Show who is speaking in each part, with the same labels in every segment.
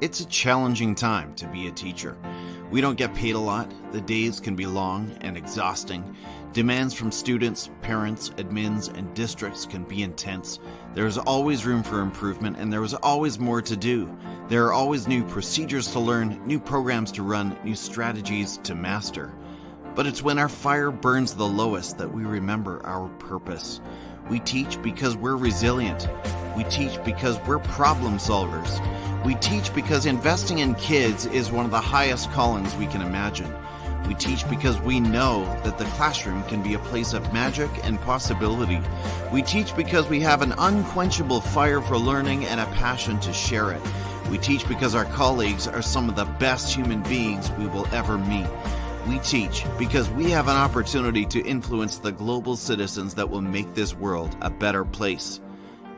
Speaker 1: It's a challenging time to be a teacher. We don't get paid a lot, the days can be long and exhausting, demands from students, parents, admins, and districts can be intense. There is always room for improvement and there is always more to do. There are always new procedures to learn, new programs to run, new strategies to master. But it's when our fire burns the lowest that we remember our purpose. We teach because we're resilient. We teach because we're problem solvers. We teach because investing in kids is one of the highest callings we can imagine. We teach because we know that the classroom can be a place of magic and possibility. We teach because we have an unquenchable fire for learning and a passion to share it. We teach because our colleagues are some of the best human beings we will ever meet. We teach because we have an opportunity to influence the global citizens that will make this world a better place.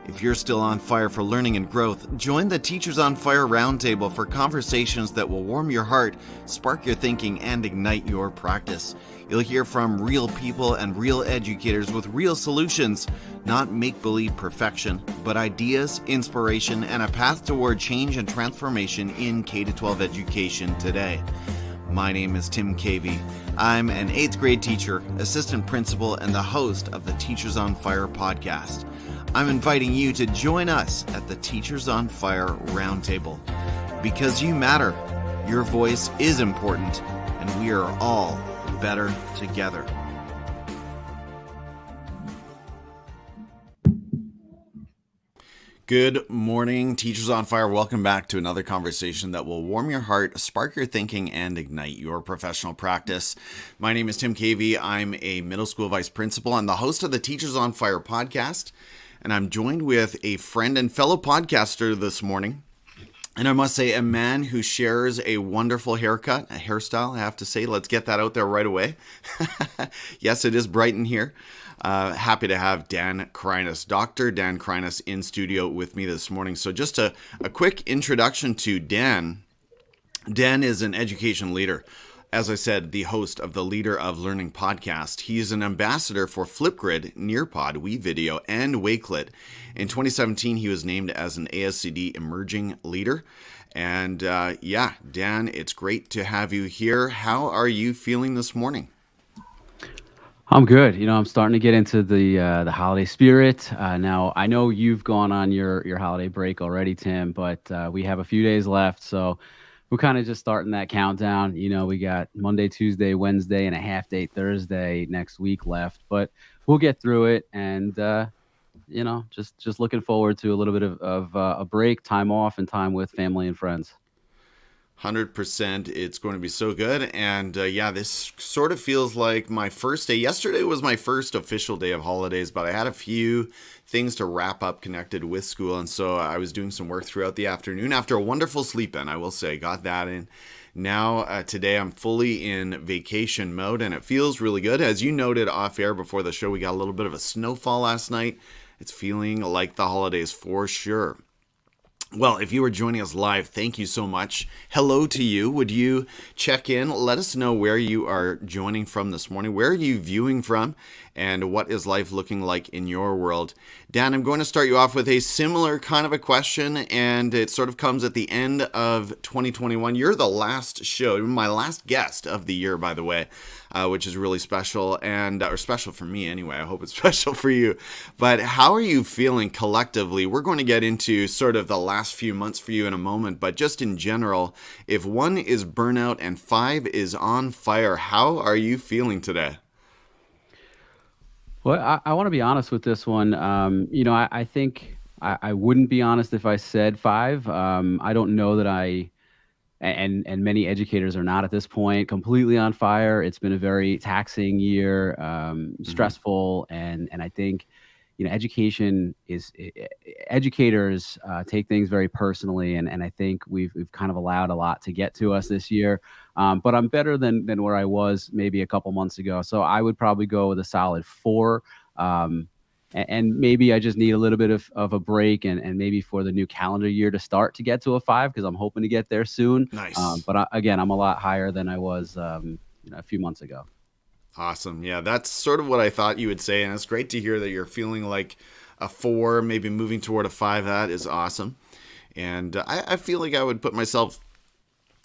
Speaker 1: If you're still on fire for learning and growth, join the Teachers on Fire Roundtable for conversations that will warm your heart, spark your thinking, and ignite your practice. You'll hear from real people and real educators with real solutions, not make-believe perfection, but ideas, inspiration, and a path toward change and transformation in K-12 education today. My name is Tim Cavey. I'm an 8th grade teacher, assistant principal, and the host of the Teachers on Fire podcast. I'm inviting you to join us at the Teachers on Fire Roundtable. Because you matter, your voice is important, and we are all better together. Good morning, Teachers on Fire. Welcome back to another conversation that will warm your heart, spark your thinking, and ignite your professional practice. My name is Tim Cavey. I'm a middle school vice principal and the host of the Teachers on Fire podcast. And I'm joined with a friend and fellow podcaster this morning. And I must say, a man who shares a wonderful haircut, a hairstyle, I have to say. Let's get that out there right away. Yes, it is bright in here. Happy to have Dan Kreiness, Dr. Dan Kreiness, in studio with me this morning. So just a quick introduction to Dan. Dan is an education leader. As I said, the host of the Leader of Learning podcast. He is an ambassador for Flipgrid, Nearpod, WeVideo, and Wakelet. In 2017, he was named as an ASCD Emerging Leader. And Dan, it's great to have you here. How are you feeling this morning?
Speaker 2: I'm good. I'm starting to get into the holiday spirit. Now, I know you've gone on your holiday break already, Tim, but we have a few days left, so we're kind of just starting that countdown. We got Monday, Tuesday, Wednesday, and a half day Thursday next week left, but we'll get through it. And just looking forward to a little bit of a break, time off, and time with family and friends.
Speaker 1: 100%. It's going to be so good. And this sort of feels like my first day. Yesterday was my first official day of holidays, but I had a few things to wrap up connected with school. And so I was doing some work throughout the afternoon after a wonderful sleep in, I will say, got that in. Now, today I'm fully in vacation mode and it feels really good. As you noted off air before the show, we got a little bit of a snowfall last night. It's feeling like the holidays for sure. Well, if you are joining us live, thank you so much. Hello to you. Would you check in? Let us know where you are joining from this morning. Where are you viewing from? And what is life looking like in your world? Dan, I'm going to start you off with a similar kind of a question, and it sort of comes at the end of 2021. You're the last show, my last guest of the year, by the way, which is really special, or special for me anyway. I hope it's special for you. But how are you feeling collectively? We're going to get into sort of the last few months for you in a moment, but just in general, if 1 is burnout and 5 is on fire, how are you feeling today?
Speaker 2: Well, I want to be honest with this one. I think I wouldn't be honest if I said 5. I don't know that and many educators are not at this point completely on fire. It's been a very taxing year, stressful, and I think education educators take things very personally, and I think we've kind of allowed a lot to get to us this year. But I'm better than where I was maybe a couple months ago. So I would probably go with a solid 4. And maybe I just need a little bit of a break and maybe for the new calendar year to start to get to a 5 because I'm hoping to get there soon.
Speaker 1: Nice.
Speaker 2: But again, I'm a lot higher than I was a few months ago.
Speaker 1: Awesome. Yeah, that's sort of what I thought you would say. And it's great to hear that you're feeling like a 4, maybe moving toward a 5. That is awesome. And I feel like I would put myself,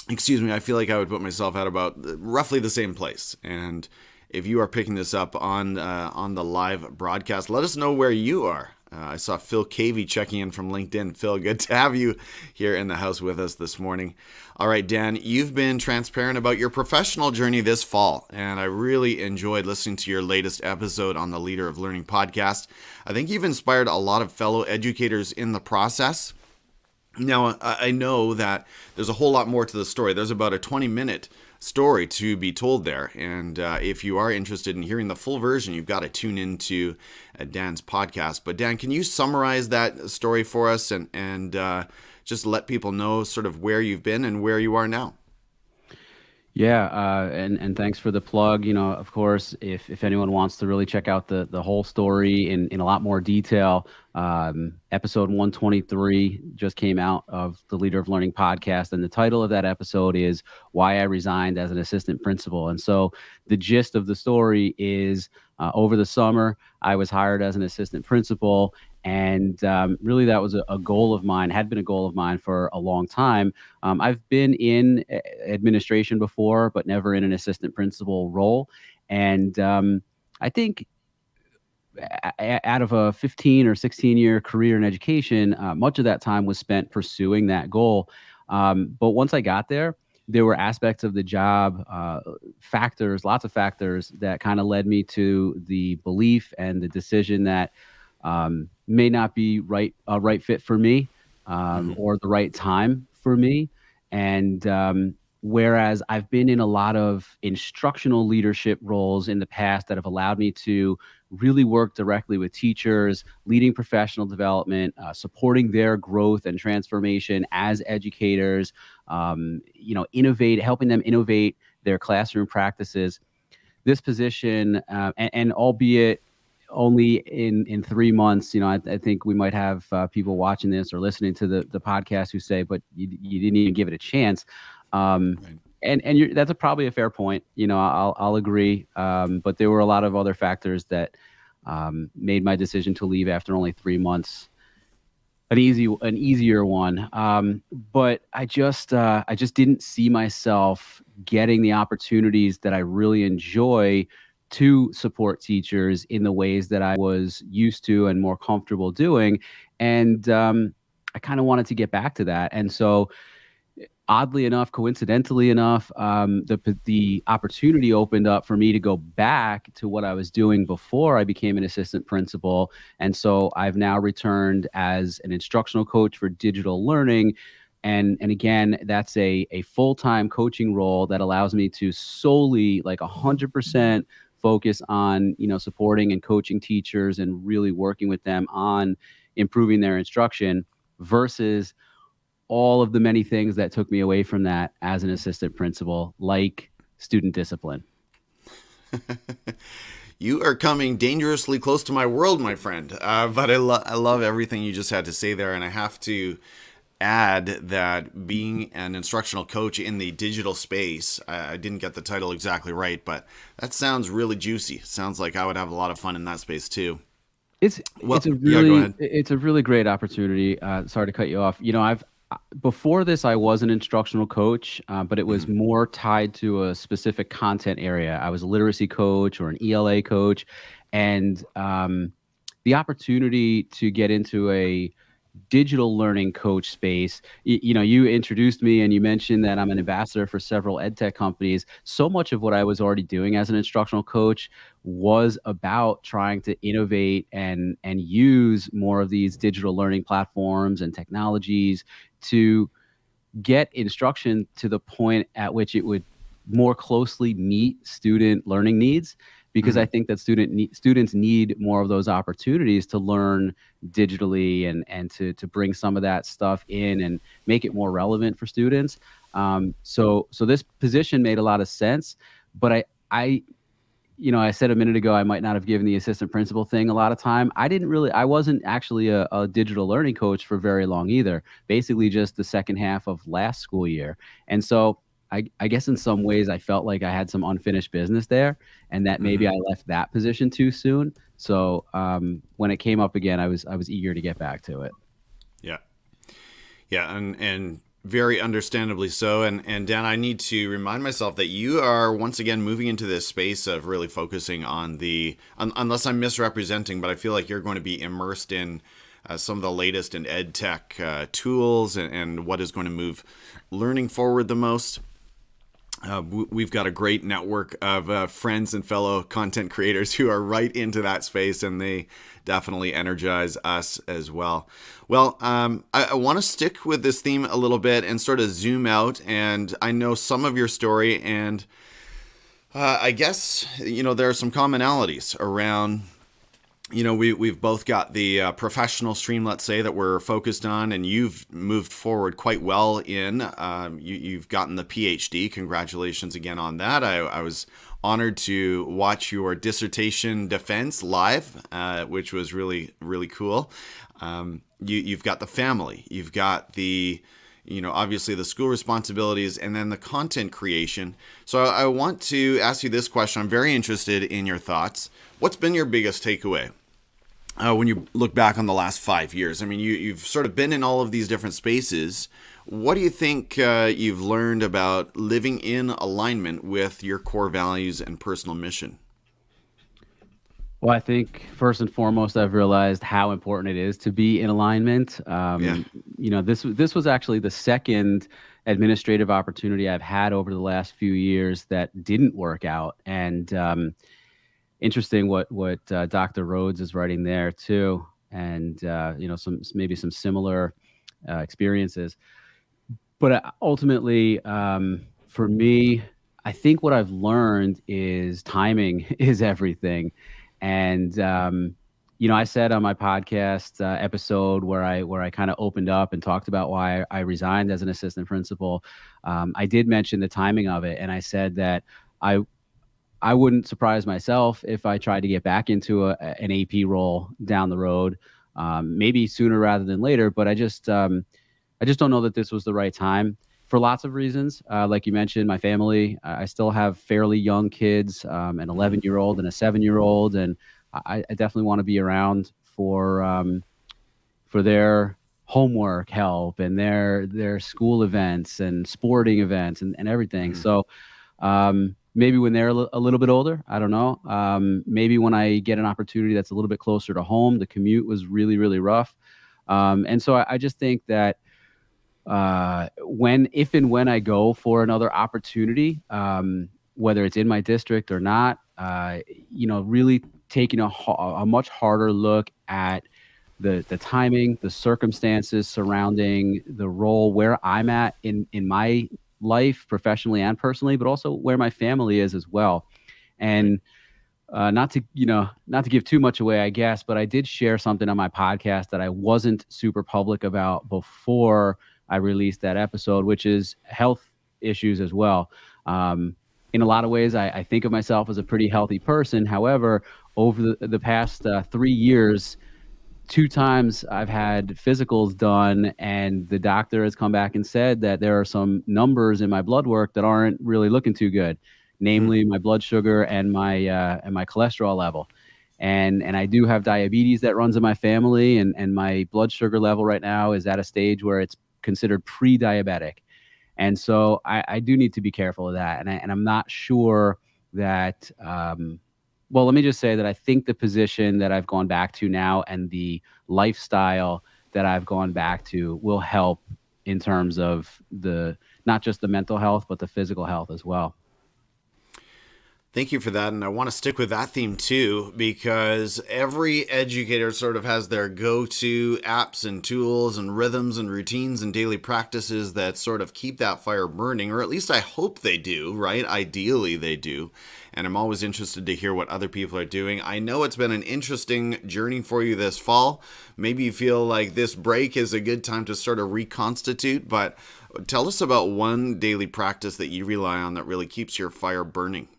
Speaker 1: I feel like I would put myself at about roughly the same place. And if you are picking this up on the live broadcast, let us know where you are. I saw Phil Cavey checking in from LinkedIn. Phil, good to have you here in the house with us this morning. All right, Dan, you've been transparent about your professional journey this fall, and I really enjoyed listening to your latest episode on the Leader of Learning podcast. I think you've inspired a lot of fellow educators in the process. Now, I know that there's a whole lot more to the story. There's about a 20-minute story to be told there. And if you are interested in hearing the full version, you've got to tune into Dan's podcast. But Dan, can you summarize that story for us and just let people know sort of where you've been and where you are now?
Speaker 2: Yeah, and thanks for the plug. Of course, if anyone wants to really check out the whole story in a lot more detail, episode 123 just came out of the Leader of Learning podcast, and the title of that episode is Why I Resigned as an Assistant Principal. And so the gist of the story is over the summer, I was hired as an assistant principal. And really, that was a goal of mine, had been a goal of mine for a long time. I've been in administration before, but never in an assistant principal role. And I think out of a 15 or 16-year career in education, much of that time was spent pursuing that goal. But once I got there were aspects of the job, lots of factors that kind of led me to the belief and the decision that may not be a right fit for me, or the right time for me. And whereas I've been in a lot of instructional leadership roles in the past that have allowed me to really work directly with teachers, leading professional development, supporting their growth and transformation as educators, helping them innovate their classroom practices. This position, and albeit only in 3 months, I think we might have people watching this or listening to the podcast who say, but you didn't even give it a chance. Right. And that's probably a fair point. I'll agree. But there were a lot of other factors that made my decision to leave after only 3 months an easier one. But I just didn't see myself getting the opportunities that I really enjoy to support teachers in the ways that I was used to and more comfortable doing. And I kind of wanted to get back to that. And so oddly enough, coincidentally enough, the opportunity opened up for me to go back to what I was doing before I became an assistant principal. And so I've now returned as an instructional coach for digital learning. And again, that's a full-time coaching role that allows me to solely, like 100%, focus on, supporting and coaching teachers and really working with them on improving their instruction, versus all of the many things that took me away from that as an assistant principal, like student discipline.
Speaker 1: You are coming dangerously close to my world, my friend. But I love everything you just had to say there. And I have to add that being an instructional coach in the digital space, I didn't get the title exactly right, but that sounds really juicy. Sounds like I would have a lot of fun in that space too.
Speaker 2: It's a really great opportunity. Sorry to cut you off. Before this, I was an instructional coach, but it was more tied to a specific content area. I was a literacy coach or an ELA coach, and the opportunity to get into a digital learning coach space. You introduced me and you mentioned that I'm an ambassador for several ed tech companies. So much of what I was already doing as an instructional coach was about trying to innovate and use more of these digital learning platforms and technologies to get instruction to the point at which it would more closely meet student learning needs. Because I think that students need more of those opportunities to learn digitally and to bring some of that stuff in and make it more relevant for students. So this position made a lot of sense. But I said a minute ago, I might not have given the assistant principal thing a lot of time. I wasn't actually a digital learning coach for very long either, basically just the second half of last school year. And so I guess in some ways I felt like I had some unfinished business there, and that maybe I left that position too soon. So when it came up again, I was eager to get back to it.
Speaker 1: Yeah. Yeah, and very understandably so. And Dan, I need to remind myself that you are once again moving into this space of really focusing on unless I'm misrepresenting, but I feel like you're going to be immersed in some of the latest in ed tech tools and what is going to move learning forward the most. We've got a great network of friends and fellow content creators who are right into that space, and they definitely energize us as well. Well, I want to stick with this theme a little bit and sort of zoom out. And I know some of your story, and I guess there are some commonalities around. We've both got the professional stream, let's say, that we're focused on, and you've moved forward quite well in. You've gotten the PhD. Congratulations again on that. I was honored to watch your dissertation defense live, which was really, really cool. You've got the family. You've got the obviously the school responsibilities, and then the content creation. So I want to ask you this question. I'm very interested in your thoughts. What's been your biggest takeaway when you look back on the last 5 years? I mean, you've sort of been in all of these different spaces. What do you think you've learned about living in alignment with your core values and personal mission?
Speaker 2: Well, I think first and foremost, I've realized how important it is to be in alignment.
Speaker 1: Yeah.
Speaker 2: This was actually the second administrative opportunity I've had over the last few years that didn't work out. And interesting what Dr. Rhodes is writing there too, and maybe some similar experiences. But ultimately, for me, I think what I've learned is timing is everything. And I said on my podcast episode where I kind of opened up and talked about why I resigned as an assistant principal. I did mention the timing of it, and I said that I wouldn't surprise myself if I tried to get back into an AP role down the road, maybe sooner rather than later. But I just don't know that this was the right time for lots of reasons. Like you mentioned, my family, I still have fairly young kids, an 11-year-old and a 7-year-old, and I definitely want to be around for their homework help and their school events and sporting events and everything. So maybe when they're a little bit older, I don't know. Maybe when I get an opportunity that's a little bit closer to home. The commute was really, really rough. And so I just think that if and when I go for another opportunity, whether it's in my district or not, really taking a much harder look at the timing, the circumstances surrounding the role, where I'm at in my life, professionally and personally, but also where my family is as well. And not to give too much away, I guess, but I did share something on my podcast that I wasn't super public about before I released that episode, which is health issues as well. In a lot of ways, I think of myself as a pretty healthy person. However, over the past 3 years, 2 times I've had physicals done, and the doctor has come back and said that there are some numbers in my blood work that aren't really looking too good, namely my blood sugar and my cholesterol level. And I do have diabetes that runs in my family, and my blood sugar level right now is at a stage where it's considered pre-diabetic. And so I do need to be careful of that. And I'm not sure that, well, let me just say that I think the position that I've gone back to now and the lifestyle that I've gone back to will help in terms of not just the mental health, but the physical health as well.
Speaker 1: Thank you for that. And I want to stick with that theme too, because every educator sort of has their go-to apps and tools and rhythms and routines and daily practices that sort of keep that fire burning, or at least I hope they do, right? Ideally they do. And I'm always interested to hear what other people are doing. I know it's been an interesting journey for you this fall. Maybe you feel like this break is a good time to sort of reconstitute, but tell us about one daily practice that you rely on that really keeps your fire burning.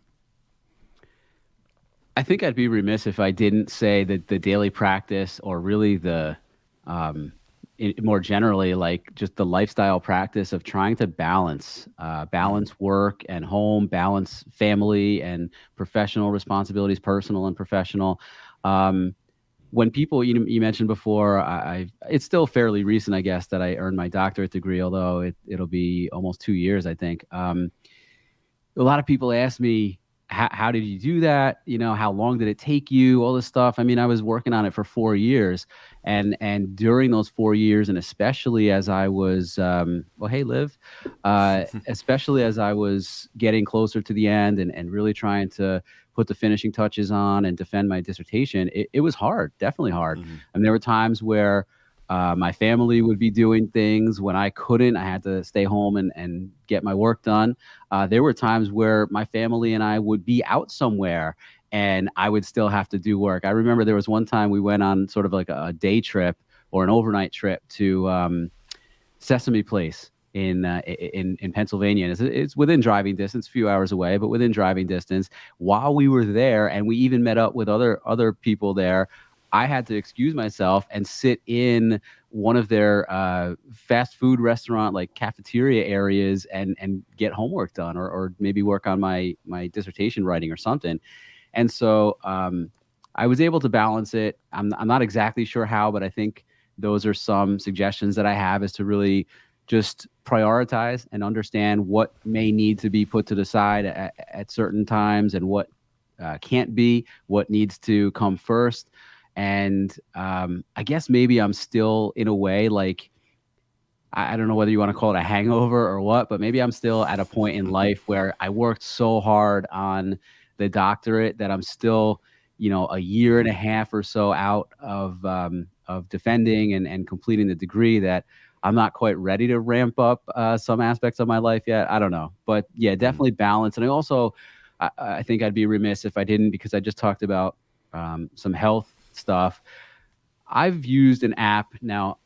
Speaker 2: I think I'd be remiss if I didn't say that the daily practice, or really more generally, like just the lifestyle practice of trying to balance work and home, balance family and professional responsibilities, personal and professional. when people, you mentioned before, it's still fairly recent, I guess, that I earned my doctorate degree, although it'll be almost 2 years, I think. A lot of people ask me, how did you do that? How long did it take you? All this stuff. I mean, I was working on it for 4 years, and during those 4 years, and especially as I was, well, hey, Liv, especially as I was getting closer to the end and really trying to put the finishing touches on and defend my dissertation, it was hard, definitely hard.
Speaker 1: Hmm.
Speaker 2: And there were times where my family would be doing things when I couldn't. I had to stay home and get my work done. There were times where my family and I would be out somewhere and I would still have to do work. I remember there was one time we went on sort of like a day trip or an overnight trip to Sesame Place in Pennsylvania. And it's within driving distance, a few hours away, but within driving distance. While we were there, and we even met up with other people there, I had to excuse myself and sit in one of their fast food restaurant like cafeteria areas and get homework done, or maybe work on my dissertation writing or something. And so I was able to balance it. I'm not exactly sure how, but I think those are some suggestions that I have, is to really just prioritize and understand what may need to be put to the side at certain times, and what can't be, what needs to come first. And I guess maybe I'm still, in a way, like, I don't know whether you want to call it a hangover or what, but maybe I'm still at a point in life where I worked so hard on the doctorate that I'm still, a year and a half or so out of defending and completing the degree, that I'm not quite ready to ramp up some aspects of my life yet. I don't know, but yeah, definitely balance. And I think I'd be remiss if I didn't, because I just talked about some health stuff. I've used an app now.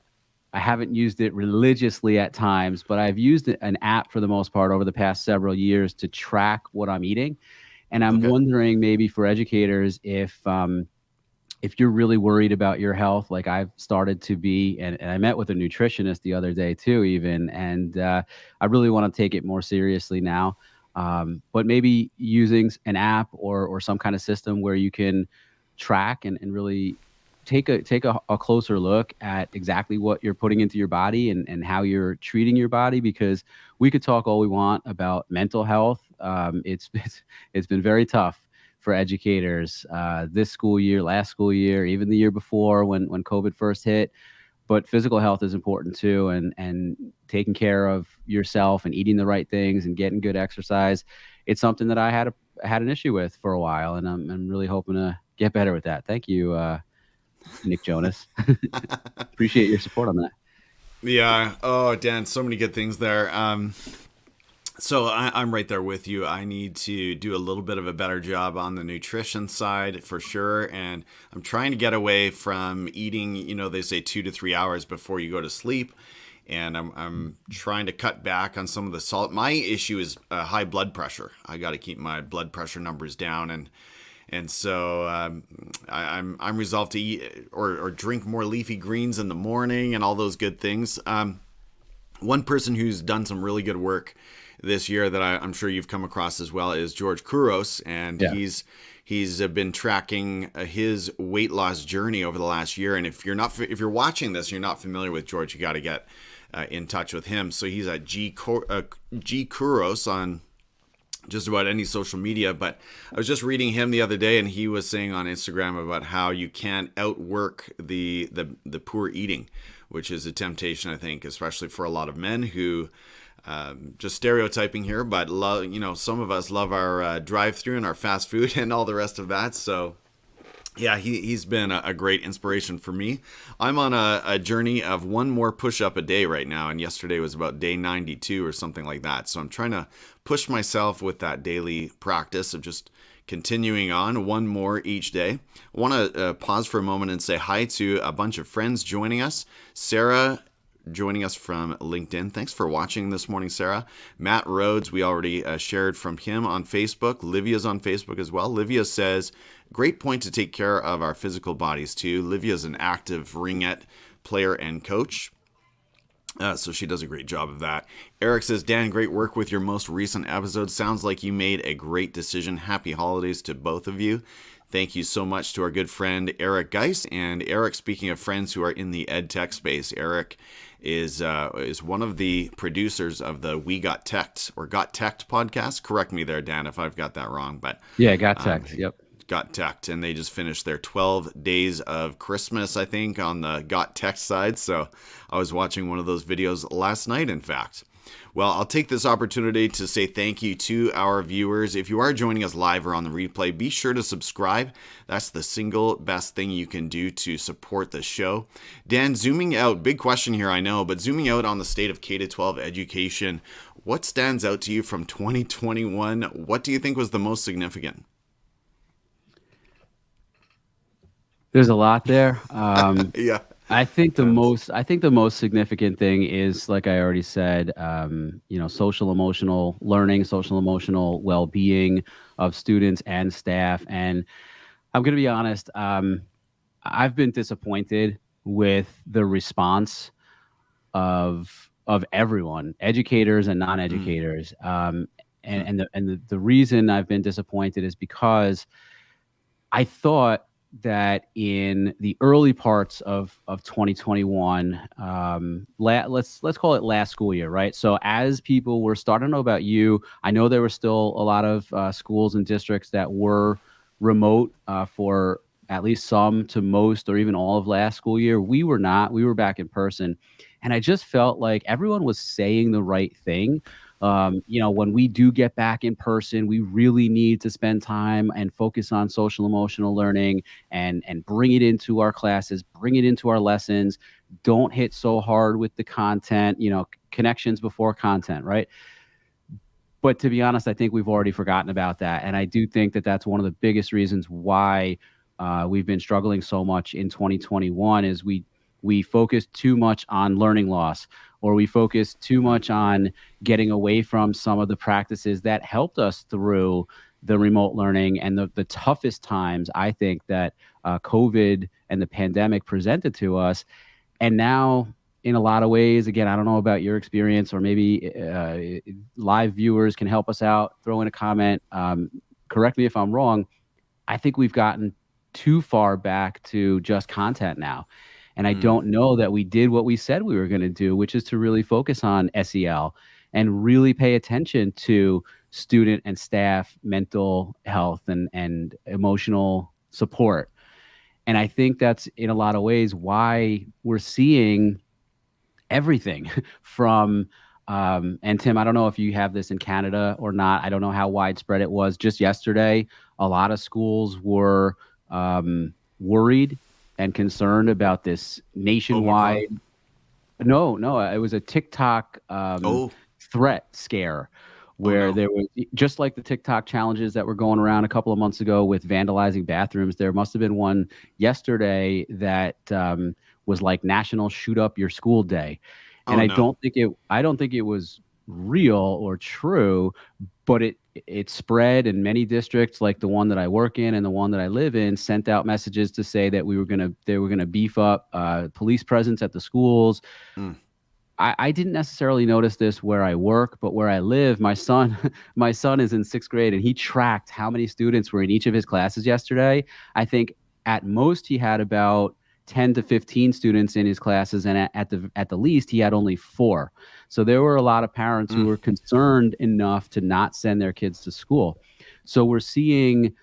Speaker 2: I haven't used it religiously at times, but I've used an app for the most part over the past several years to track what I'm eating. And I'm
Speaker 1: Okay.
Speaker 2: wondering, maybe for educators, if you're really worried about your health, like I've started to be, and I met with a nutritionist the other day too, even, and I really want to take it more seriously now. But maybe using an app or some kind of system where you can track and really take a closer look at exactly what you're putting into your body and how you're treating your body, because we could talk all we want about mental health. It's been very tough for educators this school year, last school year, even the year before when COVID first hit. But physical health is important too, and taking care of yourself and eating the right things and getting good exercise. It's something that I had an issue with for a while, and I'm really hoping to get better with that. Thank you, Nick Jonas. Appreciate your support on that.
Speaker 1: Yeah. Oh, Dan, so many good things there. So I'm right there with you. I need to do a little bit of a better job on the nutrition side for sure. And I'm trying to get away from eating, they say 2 to 3 hours before you go to sleep. And I'm trying to cut back on some of the salt. My issue is high blood pressure. I got to keep my blood pressure numbers down, and so I'm resolved to eat or drink more leafy greens in the morning and all those good things. One person who's done some really good work this year that I'm sure you've come across as well is George Couros, and
Speaker 2: Yeah.
Speaker 1: he's been tracking his weight loss journey over the last year. And if you're watching this, and you're not familiar with George, you got to get in touch with him. So he's at G Couros on just about any social media. But I was just reading him the other day, and he was saying on Instagram about how you can't outwork the poor eating, which is a temptation, I think, especially for a lot of men who, just stereotyping here, but some of us love our drive-through and our fast food and all the rest of that. So yeah, he's been a great inspiration for me. I'm on a journey of one more push-up a day right now, and yesterday was about day 92 or something like that. So I'm trying to push myself with that daily practice of just continuing on one more each day. I want to pause for a moment and say hi to a bunch of friends joining us. Sarah joining us from LinkedIn. Thanks for watching this morning, Sarah. Matt Rhodes, we already shared from him on Facebook. Livia's on Facebook as well. Livia says, great point to take care of our physical bodies too. Livia's an active ringette player and coach. So she does a great job of that. Eric says, Dan, great work with your most recent episode. Sounds like you made a great decision. Happy holidays to both of you. Thank you so much to our good friend Eric Geis. And Eric, speaking of friends who are in the ed tech space, Eric is one of the producers of the We Got Teched or Got Teched podcast. Correct me there, Dan, if I've got that wrong. But
Speaker 2: Yeah, got tech. Yep.
Speaker 1: Got Teched, and they just finished their 12 days of Christmas, I think, on the Got Teched side. So I was watching one of those videos last night, in fact. Well, I'll take this opportunity to say thank you to our viewers. If you are joining us live or on the replay, be sure to subscribe. That's the single best thing you can do to support the show. Dan, zooming out, big question here, I know, but zooming out on the state of K-12 education, what stands out to you from 2021? What do you think was the most significant?
Speaker 2: There's a lot there.
Speaker 1: Yeah.
Speaker 2: I think the most significant thing is, like I already said, social emotional learning, social emotional well-being of students and staff. And I'm going to be honest, I've been disappointed with the response of everyone, educators and non-educators. And the reason I've been disappointed is because I thought that in the early parts of 2021, let's call it last school year, right? So as people were starting to know about you, I know there were still a lot of schools and districts that were remote for at least some to most or even all of last school year. We were not. We were back in person. And I just felt like everyone was saying the right thing. When we do get back in person, we really need to spend time and focus on social emotional learning and bring it into our classes, bring it into our lessons. Don't hit so hard with the content, connections before content, right? But to be honest, I think we've already forgotten about that. And I do think that that's one of the biggest reasons why we've been struggling so much in 2021 is we focus too much on learning loss, or we focus too much on getting away from some of the practices that helped us through the remote learning and the toughest times, I think, that COVID and the pandemic presented to us. And now, in a lot of ways, again, I don't know about your experience, or maybe live viewers can help us out, throw in a comment, correct me if I'm wrong. I think we've gotten too far back to just content now. And I don't know that we did what we said we were going to do, which is to really focus on SEL and really pay attention to student and staff mental health and emotional support. And I think that's in a lot of ways why we're seeing everything from, and Tim, I don't know if you have this in Canada or not. I don't know how widespread it was. Just yesterday, a lot of schools were worried and concerned about this nationwide. No, it was a TikTok threat scare where there was, just like the TikTok challenges that were going around a couple of months ago with vandalizing bathrooms. There must have been one yesterday that was like National Shoot Up Your School Day. And I don't think it was real or true, but it spread in many districts, like the one that I work in and the one that I live in, sent out messages to say that they were gonna beef up police presence at the schools. I didn't necessarily notice this where I work, but where I live, my son is in 6th grade, and he tracked how many students were in each of his classes yesterday. I think at most he had about 10 to 15 students in his classes, and at the least he had only 4. So there were a lot of parents who were concerned enough to not send their kids to school. So we're seeing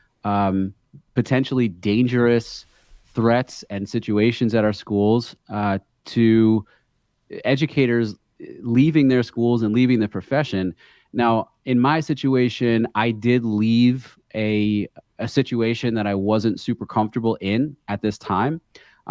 Speaker 2: potentially dangerous threats and situations at our schools to educators leaving their schools and leaving the profession. Now, in my situation, I did leave a situation that I wasn't super comfortable in at this time.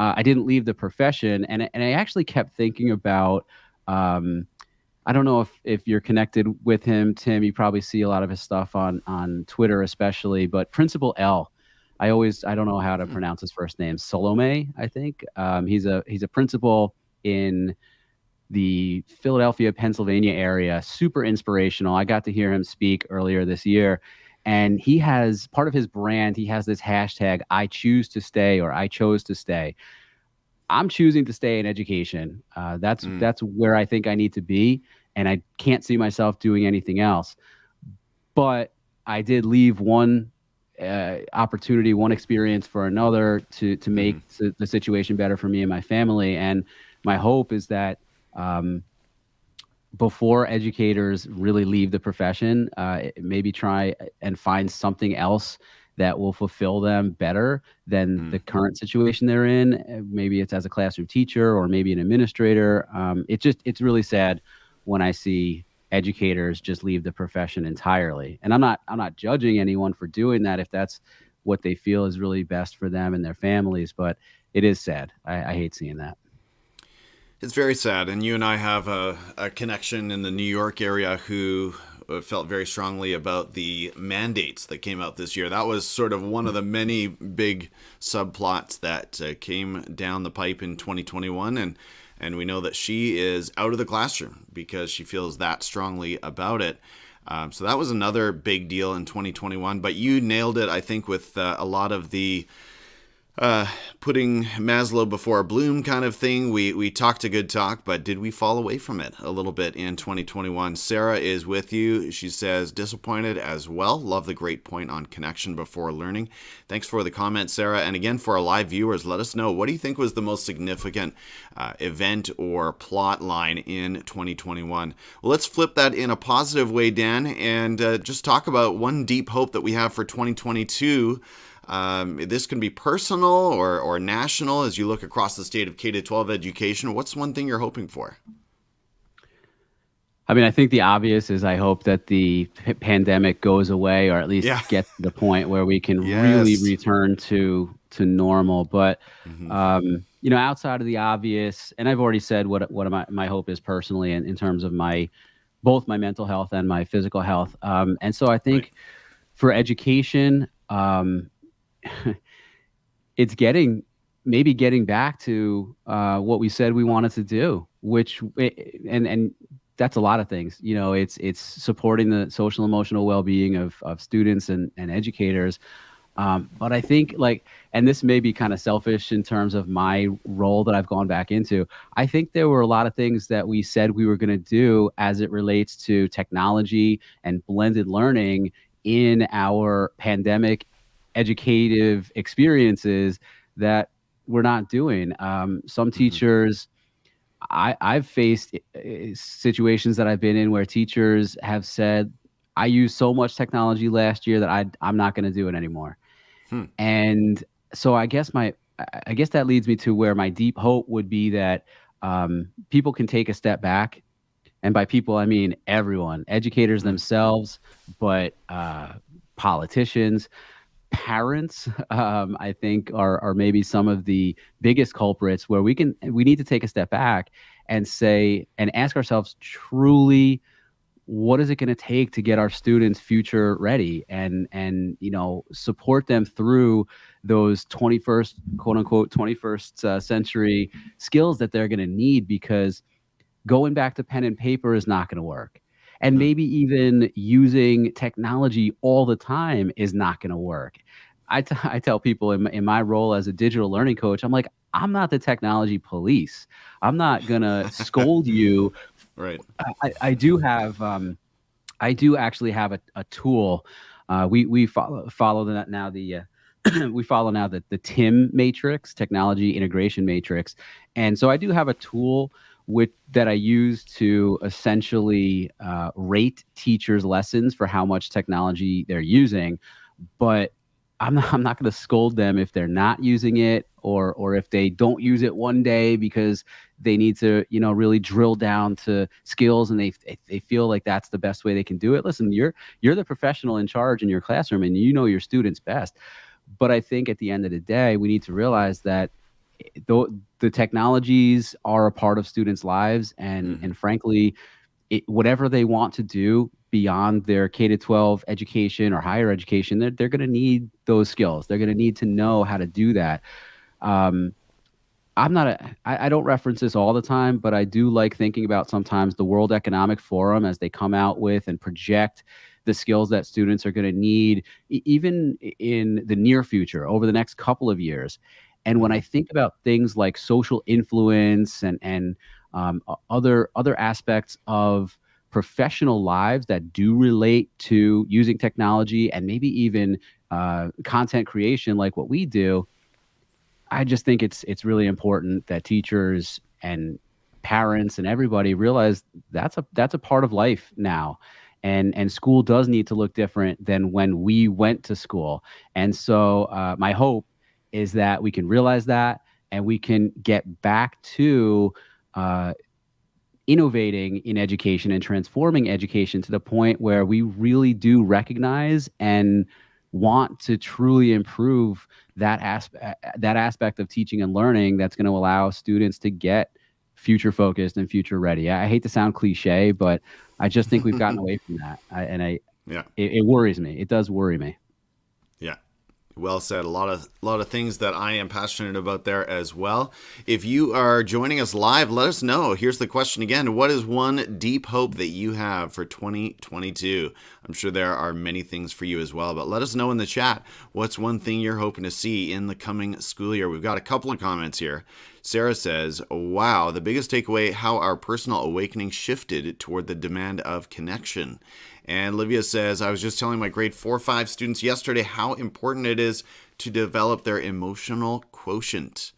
Speaker 2: I didn't leave the profession, and I actually kept thinking about, I don't know if you're connected with him, Tim. You probably see a lot of his stuff on Twitter, especially. But Principal L, I don't know how to pronounce his first name. Salome, I think. He's a principal in the Philadelphia, Pennsylvania area. Super inspirational. I got to hear him speak earlier this year. And he has, part of his brand, he has this hashtag, I choose to stay, or I chose to stay. I'm choosing to stay in education. That's where I think I need to be. And I can't see myself doing anything else. But I did leave one opportunity, one experience for another to
Speaker 1: Hmm.
Speaker 2: make the situation better for me and my family. And my hope is that before educators really leave the profession, maybe try and find something else that will fulfill them better than the current situation they're in. Maybe it's as a classroom teacher or maybe an administrator. It's really sad when I see educators just leave the profession entirely. And I'm not judging anyone for doing that if that's what they feel is really best for them and their families, but it is sad. I hate seeing that.
Speaker 1: It's very sad. And you and I have a connection in the New York area who felt very strongly about the mandates that came out this year. That was sort of one of the many big subplots that came down the pipe in 2021. And we know that she is out of the classroom because she feels that strongly about it. So that was another big deal in 2021. But you nailed it, I think, with a lot of the putting Maslow before Bloom kind of thing. We talked a good talk, but did we fall away from it a little bit in 2021? Sarah is with you. She says, disappointed as well. Love the great point on connection before learning. Thanks for the comment, Sarah. And again, for our live viewers, let us know, what do you think was the most significant event or plot line in 2021? Well, let's flip that in a positive way, Dan, and just talk about one deep hope that we have for 2022. This can be personal or national as you look across the state of K-12 education. What's one thing you're hoping for?
Speaker 2: I mean, I think the obvious is I hope that the pandemic goes away, or at least
Speaker 1: Yeah.
Speaker 2: gets to the point where we can really
Speaker 1: Yes.
Speaker 2: return to normal. But
Speaker 1: Hmm.
Speaker 2: outside of the obvious, and I've already said what my hope is personally in terms of both my mental health and my physical health. And so I
Speaker 1: Right.
Speaker 2: think for education, it's getting back to what we said we wanted to do, and that's a lot of things. It's supporting the social emotional well-being of students and educators. But I think, and this may be kind of selfish in terms of my role that I've gone back into. I think there were a lot of things that we said we were going to do as it relates to technology and blended learning in our pandemic educative experiences that we're not doing. Some
Speaker 1: Hmm.
Speaker 2: teachers, I've faced situations that I've been in where teachers have said, I used so much technology last year that I'm not going to do it anymore.
Speaker 1: Hmm.
Speaker 2: And so I guess that leads me to where my deep hope would be that people can take a step back. And by people, I mean everyone, educators
Speaker 1: Hmm.
Speaker 2: themselves, but politicians, parents, I think are maybe some of the biggest culprits where we need to take a step back and say and ask ourselves truly, what is it going to take to get our students future ready and support them through those 21st quote unquote 21st century skills that they're going to need, because going back to pen and paper is not going to work. And
Speaker 1: Hmm.
Speaker 2: maybe even using technology all the time is not going to work. I tell people in my role as a digital learning coach, I'm like, I'm not the technology police. I'm not going to scold you.
Speaker 1: Right.
Speaker 2: I do have, I do actually have a tool. We follow that now, we follow now the TIM matrix, technology integration matrix. And so I do have a tool that I use to essentially rate teachers' lessons for how much technology they're using. But I'm not going to scold them if they're not using it, or if they don't use it one day because they need to really drill down to skills and they feel like that's the best way they can do it. Listen, you're the professional in charge in your classroom and you know your students best. But I think at the end of the day, we need to realize that the technologies are a part of students' lives,
Speaker 1: Hmm.
Speaker 2: and frankly, whatever they want to do beyond their K to 12 education or higher education, they're going to need those skills. They're going to need to know how to do that. Um, I don't reference this all the time, but I do like thinking about sometimes the World Economic Forum as they come out with and project the skills that students are going to need, even in the near future, over the next couple of years. And when I
Speaker 1: Hmm.
Speaker 2: think about things like social influence and other aspects of professional lives that do relate to using technology and maybe even content creation like what we do, I just think it's really important that teachers and parents and everybody realize that's a part of life now. And school does need to look different than when we went to school. And so my hope is that we can realize that and we can get back to uh, innovating in education and transforming education to the point where we really do recognize and want to truly improve that aspect of teaching and learning that's going to allow students to get future focused and future ready. I hate to sound cliche, but I just think we've gotten away from that.
Speaker 1: Yeah.
Speaker 2: It worries me. It does worry me.
Speaker 1: Yeah. Well said. A lot of things that I am passionate about there as well. If you are joining us live, let us know. Here's the question again. What is one deep hope that you have for 2022? I'm sure there are many things for you as well, but let us know in the chat. What's one thing you're hoping to see in the coming school year? We've got a couple of comments here. Sarah says, wow, the biggest takeaway, how our personal awakening shifted toward the demand of connection. And Livia says, I was just telling my grade 4-5 students yesterday how important it is to develop their emotional quotient.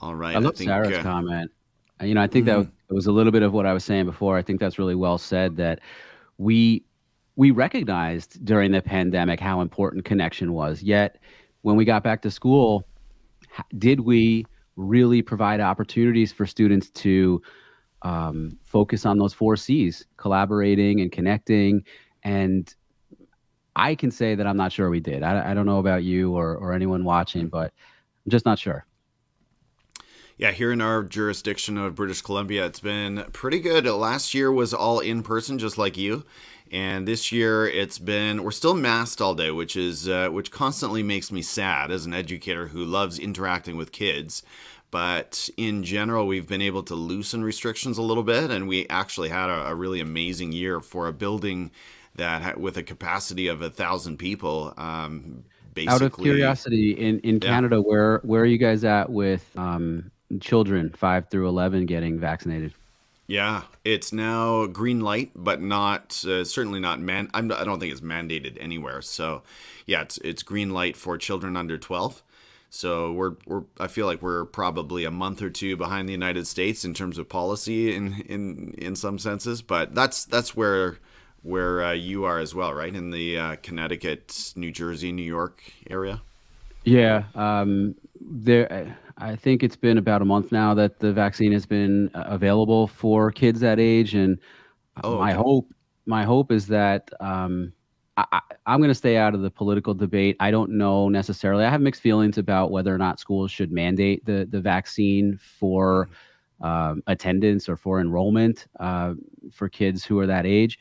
Speaker 1: All right.
Speaker 2: I love Sarah's comment. I think that was a little bit of what I was saying before. I think that's really well said, that we recognized during the pandemic how important connection was. Yet when we got back to school, did we really provide opportunities for students to focus on those 4 C's, collaborating and connecting? And I can say that I'm not sure we did. I don't know about you or anyone watching, but I'm just not sure.
Speaker 1: Yeah, here in our jurisdiction of British Columbia, it's been pretty good. Last year was all in person, just like you. And this year we're still masked all day, which constantly makes me sad as an educator who loves interacting with kids. But in general, we've been able to loosen restrictions a little bit, and we actually had a really amazing year for a building that with a capacity of 1,000 people. Basically,
Speaker 2: out of curiosity, in Canada, where are you guys at with children 5 through 11 getting vaccinated?
Speaker 1: Yeah, it's now green light, but not certainly not I don't think it's mandated anywhere. So, yeah, it's green light for children under 12. So I feel like we're probably a month or two behind the United States in terms of policy in some senses, but that's where you are as well, right? In the Connecticut, New Jersey, New York area.
Speaker 2: Yeah, I think it's been about a month now that the vaccine has been available for kids that age, and my hope is that I'm going to stay out of the political debate. I don't know necessarily. I have mixed feelings about whether or not schools should mandate the vaccine for attendance or for enrollment for kids who are that age.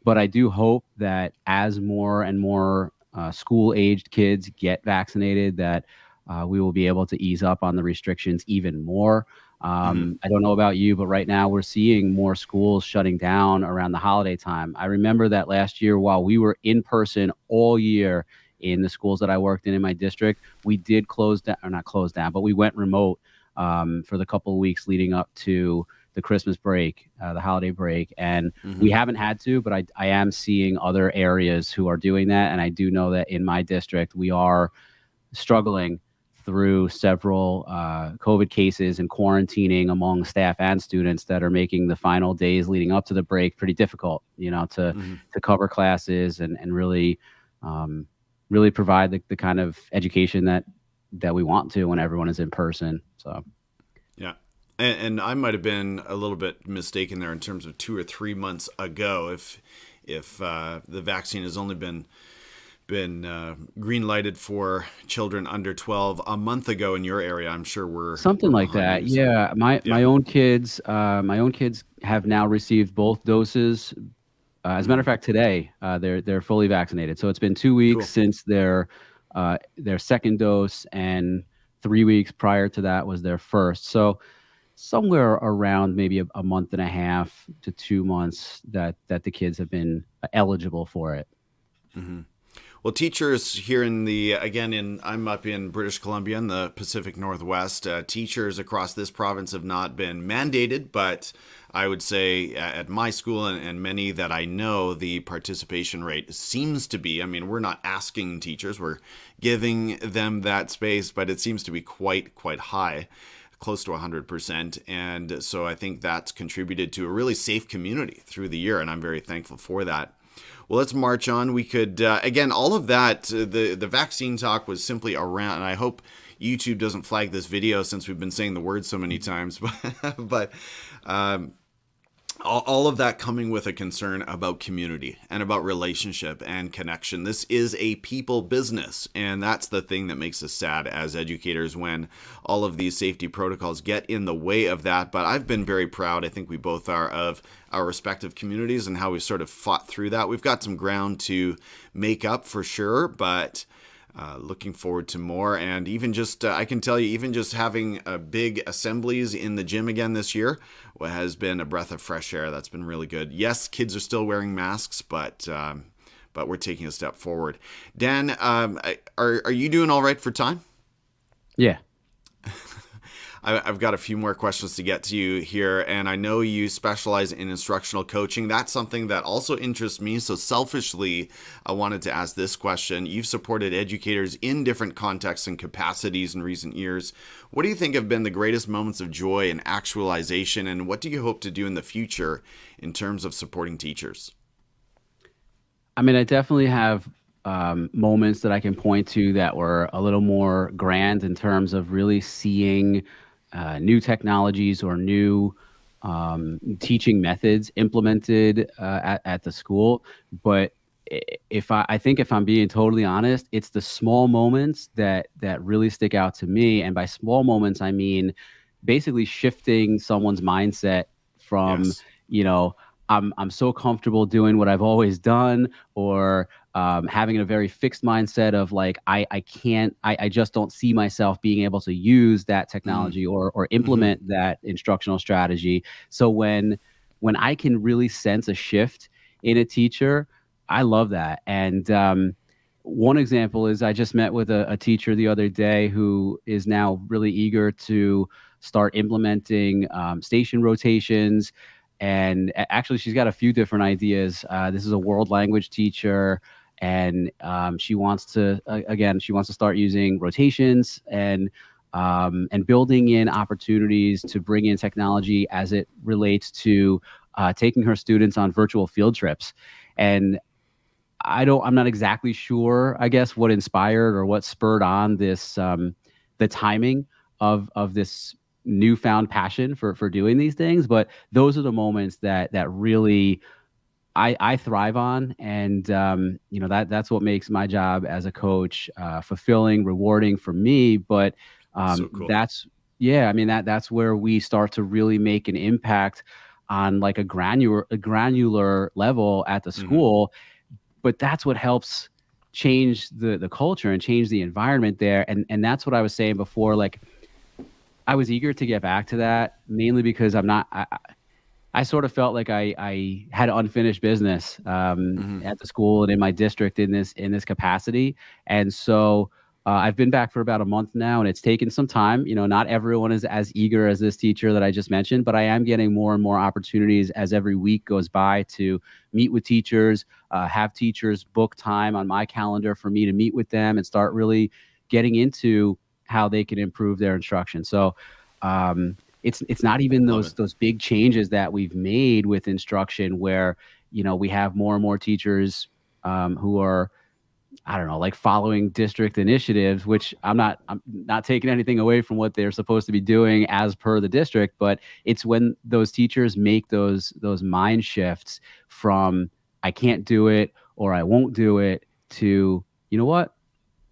Speaker 2: But I do hope that as more and more school-aged kids get vaccinated, that we will be able to ease up on the restrictions even more. I don't know about you, but right now we're seeing more schools shutting down around the holiday time. I remember that last year, while we were in person all year in the schools that I worked in my district, we did close down, or not close down, but we went remote for the couple of weeks leading up to the Christmas break, the holiday break. And we haven't had to, but I am seeing other areas who are doing that. And I do know that in my district, we are struggling through several COVID cases and quarantining among staff and students that are making the final days leading up to the break pretty difficult, to cover classes and really provide the kind of education that we want to when everyone is in person. So,
Speaker 1: yeah. And I might have been a little bit mistaken there in terms of 2 or 3 months ago. If the vaccine has only been green lighted for children under 12 a month ago in your area, I'm sure we're
Speaker 2: something like that. You, so. Yeah, my own kids have now received both doses. As a matter of fact, today they're fully vaccinated. So it's been 2 weeks since their second dose, and 3 weeks prior to that was their first. So somewhere around maybe a month and a half to 2 months that the kids have been eligible for it.
Speaker 1: Mm-hmm. Well, teachers here in the, again, I'm up in British Columbia in the Pacific Northwest. Teachers across this province have not been mandated, but I would say at my school and many that I know, the participation rate seems to be, I mean, we're not asking teachers, we're giving them that space, but it seems to be quite high, close to 100%. And so I think that's contributed to a really safe community through the year, and I'm very thankful for that. Well, let's march on. We could, again, all of that, the vaccine talk was simply around, and I hope YouTube doesn't flag this video since we've been saying the word so many times, but all of that coming with a concern about community and about relationship and connection. This is a people business, and that's the thing that makes us sad as educators when all of these safety protocols get in the way of that. But I've been very proud, I think we both are, of our respective communities and how we sort of fought through that. We've got some ground to make up for sure, but looking forward to more. And even just, I can tell you, even just having big assemblies in the gym again this year has been a breath of fresh air. That's been really good. Yes, kids are still wearing masks, but we're taking a step forward. Dan, are you doing all right for time?
Speaker 2: Yeah.
Speaker 1: I've got a few more questions to get to you here, and I know you specialize in instructional coaching. That's something that also interests me. So selfishly, I wanted to ask this question. You've supported educators in different contexts and capacities in recent years. What do you think have been the greatest moments of joy and actualization, and what do you hope to do in the future in terms of supporting teachers?
Speaker 2: I mean, I definitely have moments that I can point to that were a little more grand in terms of really seeing new technologies or new teaching methods implemented at the school. But I think if I'm being totally honest, it's the small moments that really stick out to me. And by small moments, I mean basically shifting someone's mindset from,
Speaker 1: Yes.
Speaker 2: you know, I'm so comfortable doing what I've always done, or having a very fixed mindset of like, I just don't see myself being able to use that technology or
Speaker 1: Mm-hmm.
Speaker 2: implement that instructional strategy. So when I can really sense a shift in a teacher, I love that. And one example is I just met with a teacher the other day who is now really eager to start implementing station rotations. And actually, she's got a few different ideas. This is a world language teacher, and she wants to start using rotations and building in opportunities to bring in technology as it relates to taking her students on virtual field trips. And I'm not exactly sure, I guess, what inspired or what spurred on this, the timing of this newfound passion for doing these things. But those are the moments that really I thrive on. And, that's what makes my job as a coach fulfilling, rewarding for me. But
Speaker 1: So cool.
Speaker 2: yeah, I mean, that's where we start to really make an impact on like a granular level at the
Speaker 1: Mm-hmm.
Speaker 2: school. But that's what helps change the culture and change the environment there. And that's what I was saying before. Like, I was eager to get back to that mainly because I sort of felt like I had unfinished business
Speaker 1: Mm-hmm.
Speaker 2: at the school and in my district in this capacity. And so I've been back for about a month now, and it's taken some time. Not everyone is as eager as this teacher that I just mentioned, but I am getting more and more opportunities as every week goes by to meet with teachers, have teachers book time on my calendar for me to meet with them and start really getting into how they can improve their instruction. So it's not even
Speaker 1: Love it.
Speaker 2: those big changes that we've made with instruction where we have more and more teachers who are, I don't know, like following district initiatives, which I'm not taking anything away from what they're supposed to be doing as per the district, but it's when those teachers make those mind shifts from I can't do it or I won't do it to, you know what?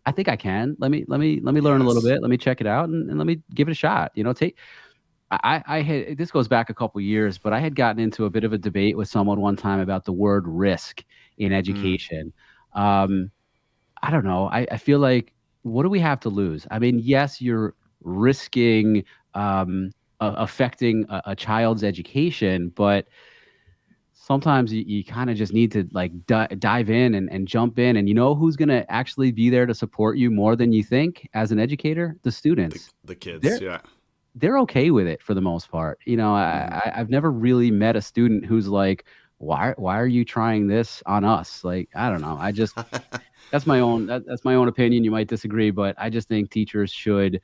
Speaker 2: I think I can. Let me learn a little
Speaker 1: Yes.
Speaker 2: bit. Let me check it out and let me give it a shot. I had, this goes back a couple years, but I had gotten into a bit of a debate with someone one time about the word risk in
Speaker 1: Mm.
Speaker 2: education. Um, I don't know. I feel like, what do we have to lose? I mean, yes, you're risking affecting a child's education, but sometimes you kind of just need to like dive in and jump in, and you know who's going to actually be there to support you more than you think as an educator? The students.
Speaker 1: The kids,
Speaker 2: They're
Speaker 1: yeah.
Speaker 2: they're okay with it for the most part. You know,
Speaker 1: Hmm.
Speaker 2: I've never really met a student who's like, why are you trying this on us? Like, I don't know. I just that's my own opinion. You might disagree, but I just think teachers should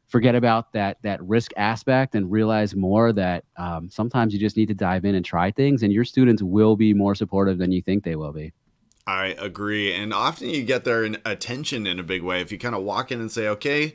Speaker 2: forget about that risk aspect and realize more that sometimes you just need to dive in and try things, and your students will be more supportive than you think they will be.
Speaker 1: I agree. And often you get their attention in a big way. If you kind of walk in and say, okay,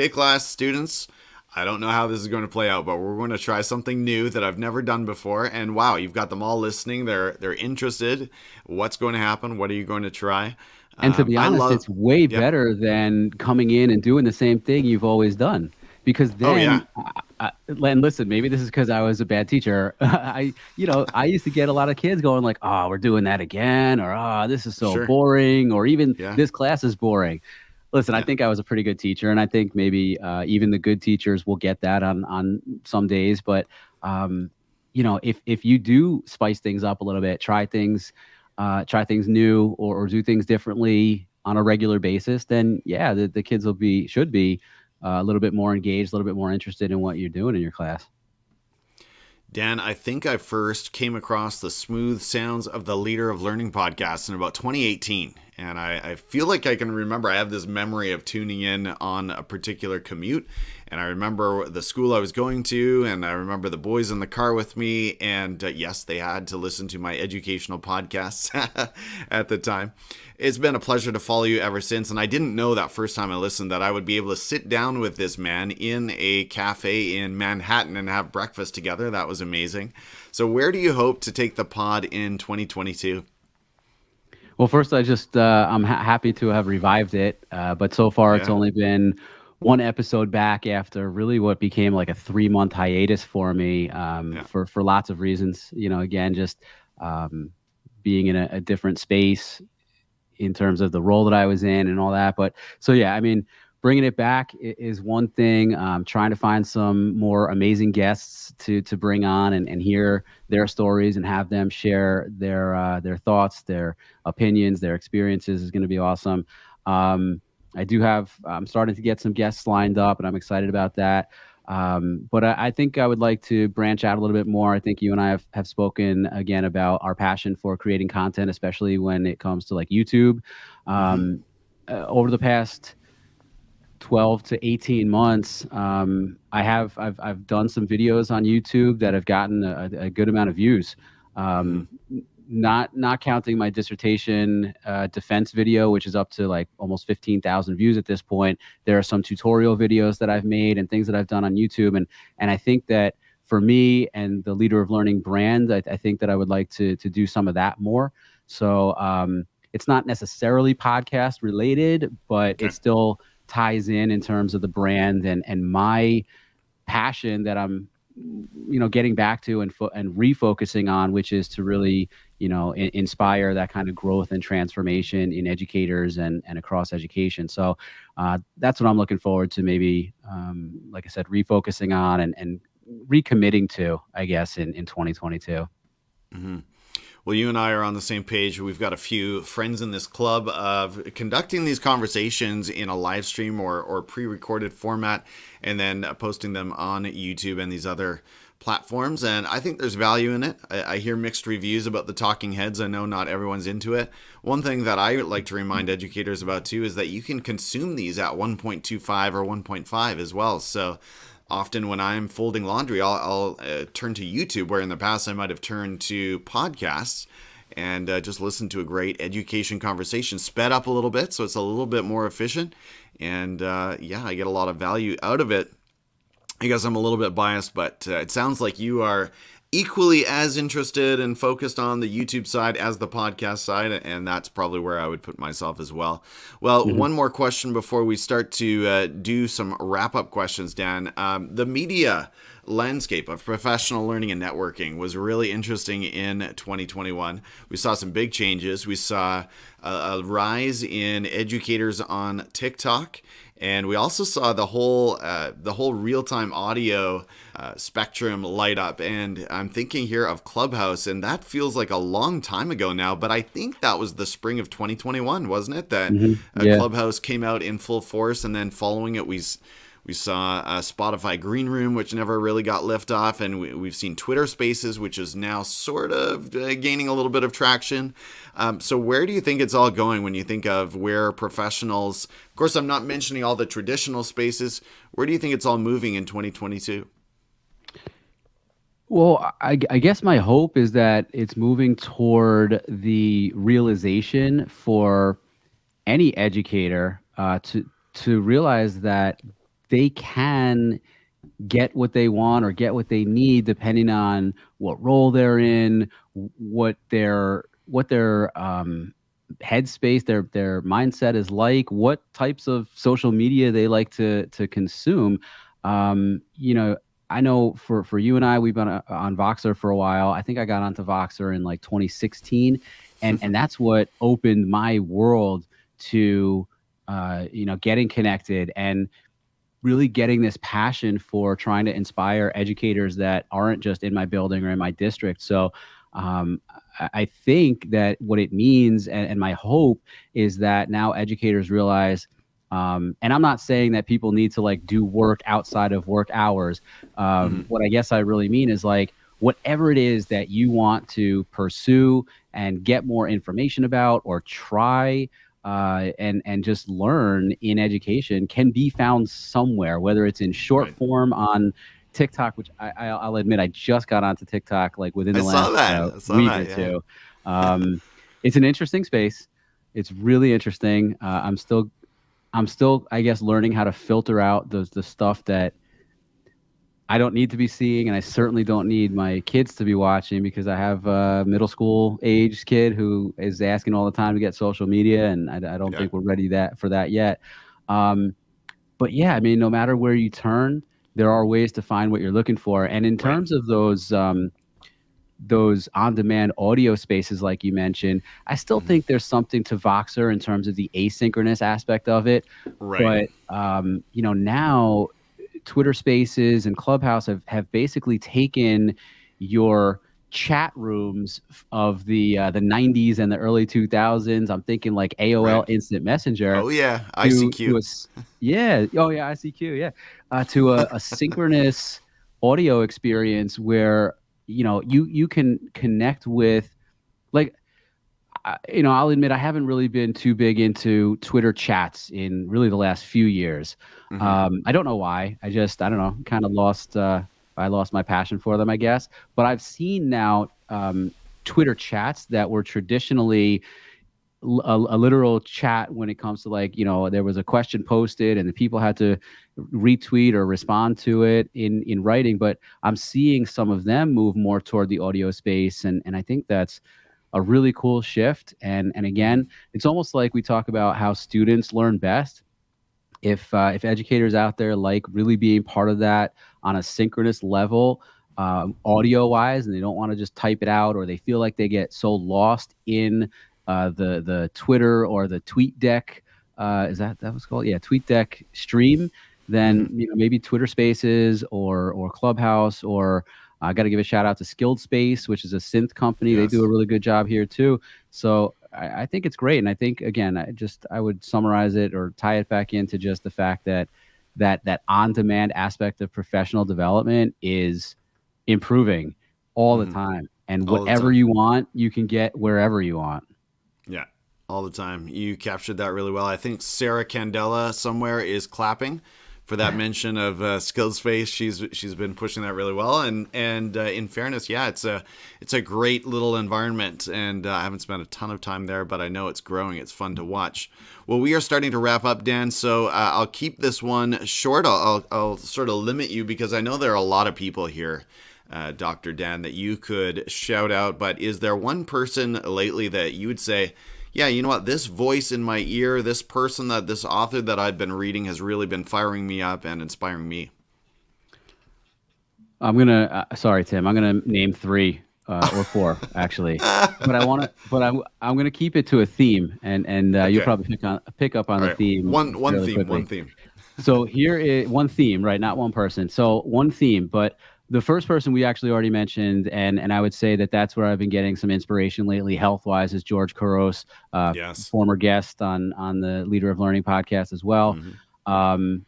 Speaker 1: class, students, I don't know how this is going to play out, but we're going to try something new that I've never done before. And wow, you've got them all listening. They're interested. What's going to happen? What are you going to try?
Speaker 2: And to be
Speaker 1: I
Speaker 2: honest,
Speaker 1: love,
Speaker 2: it's way
Speaker 1: yeah.
Speaker 2: better than coming in and doing the same thing you've always done. Because
Speaker 1: Oh, yeah.
Speaker 2: then, and listen, maybe this is because I was a bad teacher. I used to get a lot of kids going like, "Oh, we're doing that again," or "Oh, this is so
Speaker 1: Sure.
Speaker 2: boring," or even
Speaker 1: Yeah.
Speaker 2: "This class is boring." Listen, I
Speaker 1: Yeah.
Speaker 2: think I was a pretty good teacher, and I think maybe even the good teachers will get that on some days. But um, if you do spice things up a little bit, try things new, or do things differently on a regular basis, then yeah, the kids should be a little bit more engaged, a little bit more interested in what you're doing in your class.
Speaker 1: Dan, I think I first came across the Smooth Sounds of the Leader of Learning podcast in about 2018. And I feel like I can remember, I have this memory of tuning in on a particular commute. And I remember the school I was going to, and I remember the boys in the car with me. And yes, they had to listen to my educational podcasts at the time. It's been a pleasure to follow you ever since. And I didn't know that first time I listened that I would be able to sit down with this man in a cafe in Manhattan and have breakfast together. That was amazing. So where do you hope to take the pod in 2022?
Speaker 2: Well, first, I'm happy to have revived it, but so far it's
Speaker 1: Yeah.
Speaker 2: only been one episode back after really what became like a 3-month hiatus for me,
Speaker 1: Yeah.
Speaker 2: for lots of reasons. Again, just um, being in a different space in terms of the role that I was in and all that. But so yeah, I mean, bringing it back is one thing. Trying to find some more amazing guests to bring on and hear their stories and have them share their thoughts, their opinions, their experiences is going to be awesome. I'm starting to get some guests lined up, and I'm excited about that. But I think I would like to branch out a little bit more. I think you and I have spoken again about our passion for creating content, especially when it comes to like YouTube.
Speaker 1: Mm-hmm.
Speaker 2: Over the past 12 to 18 months, I've done some videos on YouTube that have gotten a good amount of views.
Speaker 1: Mm-hmm.
Speaker 2: Not counting my dissertation defense video, which is up to like almost 15,000 views at this point. There are some tutorial videos that I've made and things that I've done on YouTube, and I think that for me and the Leader of Learning brand, I think that I would like to do some of that more. So it's not necessarily podcast related, but
Speaker 1: Okay.
Speaker 2: it still ties in terms of the brand and my passion that I'm getting back to and refocusing on, which is to really inspire that kind of growth and transformation in educators and across education. So that's what I'm looking forward to, maybe like I said, refocusing on and recommitting to, I guess, in 2022.
Speaker 1: Mm-hmm. Well, you and I are on the same page. We've got a few friends in this club of conducting these conversations in a live stream or pre-recorded format, and then posting them on YouTube and these other platforms. And I think there's value in it. I hear mixed reviews about the talking heads. I know not everyone's into it. One thing that I like to remind educators about too is that you can consume these at 1.25 or 1.5 as well. So often when I'm folding laundry, I'll turn to YouTube, where in the past I might have turned to podcasts and just listen to a great education conversation, sped up a little bit, so it's a little bit more efficient. And yeah, I get a lot of value out of it. I guess I'm a little bit biased, but it sounds like you are equally as interested and focused on the YouTube side as the podcast side, and that's probably where I would put myself as well. Well,
Speaker 2: Mhm.
Speaker 1: one more question before we start to do some wrap-up questions, Dan. The media landscape of professional learning and networking was really interesting in 2021. We saw some big changes. We saw a rise in educators on TikTok And we also saw the whole real-time audio spectrum light up. And I'm thinking here of Clubhouse, and that feels like a long time ago now, but I think that was the spring of 2021, wasn't it? That
Speaker 2: Yeah.
Speaker 1: Clubhouse came out in full force, and then following it, we saw Spotify Green Room, which never really got lift off, and we've seen Twitter Spaces, which is now sort of gaining a little bit of traction. So where do you think it's all going when you think of where professionals, of course, I'm not mentioning all the traditional spaces, where do you think it's all moving in 2022?
Speaker 2: Well, I guess my hope is that it's moving toward the realization for any educator to realize that they can get what they want or get what they need depending on what role they're in, what their headspace, their mindset is like, what types of social media they like to consume. You know, I know for you and I, we've been on Voxer for a while. I think I got onto Voxer in like 2016, and that's what opened my world to getting connected and really getting this passion for trying to inspire educators that aren't just in my building or in my district. So I think that what it means, and my hope is that now educators realize, and I'm not saying that people need to like do work outside of work hours. What I guess I really mean is like, whatever it is that you want to pursue and get more information about or try, and just learn in education can be found somewhere, whether it's in short form on TikTok, which I'll admit I just got onto TikTok like within the last week or two. It's an interesting space. It's really interesting. I'm still, I guess, learning how to filter out the stuff that I don't need to be seeing, and I certainly don't need my kids to be watching, because I have a middle school age kid who is asking all the time to get social media, and I don't think we're ready for that yet. But yeah, I mean, no matter where you turn, there are ways to find what you're looking for. And in terms of those on-demand audio spaces, like you mentioned, I still think there's something to Voxer in terms of the asynchronous aspect of it. But now Twitter Spaces and Clubhouse have basically taken your chat rooms of the 90s and the early 2000s. I'm thinking like AOL Instant Messenger.
Speaker 1: Oh yeah, ICQ.
Speaker 2: ICQ. Yeah, to a synchronous audio experience where you can connect with, like, I'll admit I haven't really been too big into Twitter chats in really the last few years. I don't know why. I don't know, kind of lost my passion for them, I guess. But I've seen now Twitter chats that were traditionally a literal chat when it comes to, like, there was a question posted and the people had to retweet or respond to it in writing. But I'm seeing some of them move more toward the audio space, and I think that's a really cool shift. And again, it's almost like we talk about how students learn best. If educators out there like really being part of that on a synchronous level, audio wise, and they don't want to just type it out, or they feel like they get so lost in the Twitter or the TweetDeck, is that was called? Yeah, TweetDeck stream. Then maybe Twitter Spaces or Clubhouse, or I got to give a shout out to Skilled Space, which is a synth company. They do a really good job here too. So I think it's great. And I think, again, I would summarize it or tie it back into just the fact that on-demand aspect of professional development is improving all the time. And whatever you want, you can get wherever you want.
Speaker 1: Yeah, all the time. You captured that really well. I think Sarah Candela somewhere is clapping for that mention of Skilled Space. She's been pushing that really well, and in fairness, yeah, it's a great little environment, and I haven't spent a ton of time there, but I know it's growing. It's fun to watch. Well, we are starting to wrap up, Dan, so I'll keep this one short. I'll sort of limit you, because I know there are a lot of people here, Dr. Dan, that you could shout out, but is there one person lately that you would say, yeah, you know what, this voice in my ear, this person, this author that I've been reading has really been firing me up and inspiring me?
Speaker 2: I'm gonna sorry, Tim, I'm gonna name 3 or 4 actually, but I'm gonna keep it to a theme, and you'll probably pick up on the theme.
Speaker 1: One theme.
Speaker 2: So here is one theme, right? Not one person. So one theme, but the first person we actually already mentioned, and I would say that that's where I've been getting some inspiration lately, health wise, is George Couros,
Speaker 1: Yes.
Speaker 2: former guest on the Leader of Learning podcast as well.
Speaker 1: Hmm.
Speaker 2: Um,